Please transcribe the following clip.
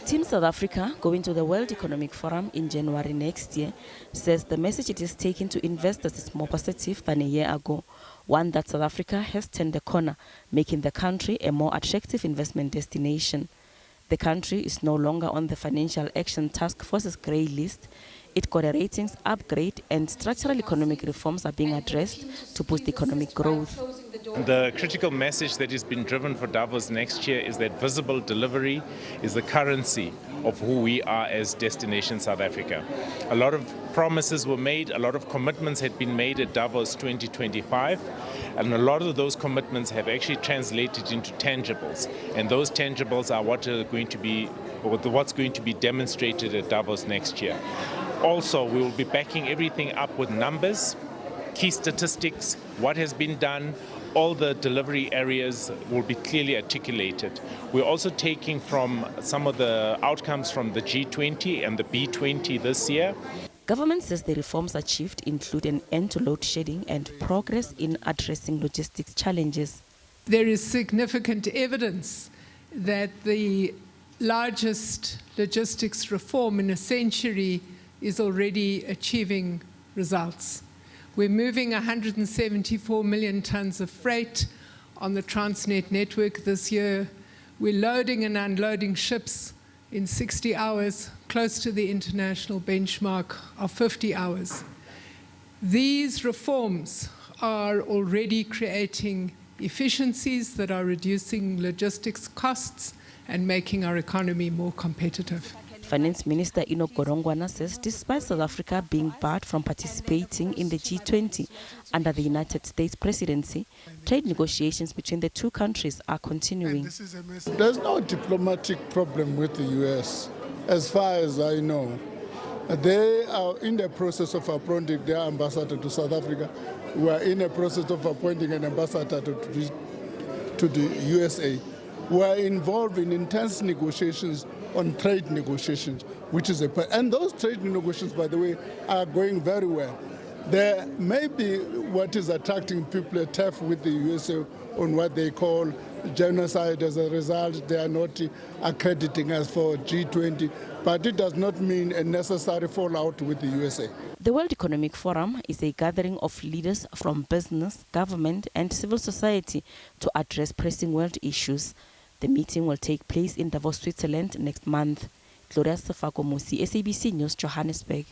Team South Africa, going to the World Economic Forum in January next year, says the message it is taking to investors is more positive than a year ago, one that South Africa has turned the corner, making the country a more attractive investment destination. The country is no longer on the Financial Action Task Force's grey list. It got a ratings upgrade and structural economic reforms are being addressed to boost economic growth. The critical message that has been driven for Davos next year is that visible delivery is the currency of who we are as Destination South Africa. A lot of promises were made, a lot of commitments had been made at Davos 2025, and a lot of those commitments have actually translated into tangibles. And those tangibles are what's going to be demonstrated at Davos next year. Also, we will be backing everything up with numbers, key statistics, what has been done. All the delivery areas will be clearly articulated. We're also taking from some of the outcomes from the G20 and the B20 this year. Government says the reforms achieved include an end to load shedding and progress in addressing logistics challenges. There is significant evidence that the largest logistics reform in a century is already achieving results. We're moving 174 million tons of freight on the Transnet network this year. We're loading and unloading ships in 60 hours, close to the international benchmark of 50 hours. These reforms are already creating efficiencies that are reducing logistics costs and making our economy more competitive. Finance Minister Enoch Godongwana says despite South Africa being barred from participating in the G20 under the United States presidency, trade negotiations between the two countries are continuing. There's no diplomatic problem with the US, as far as I know. They are in the process of appointing their ambassador to South Africa. We are in the process of appointing an ambassador to the USA. We are involved in intense negotiations on trade negotiations, and those trade negotiations, by the way, are going very well. There may be what is attracting people a turf with the USA on what they call genocide. As a result, they are not accrediting us for G20, but it does not mean a necessary fallout with the USA. The World Economic Forum is a gathering of leaders from business, government, and civil society to address pressing world issues. The meeting will take place in Davos, Switzerland next month. Gloria Sefako Musi, SABC News, Johannesburg.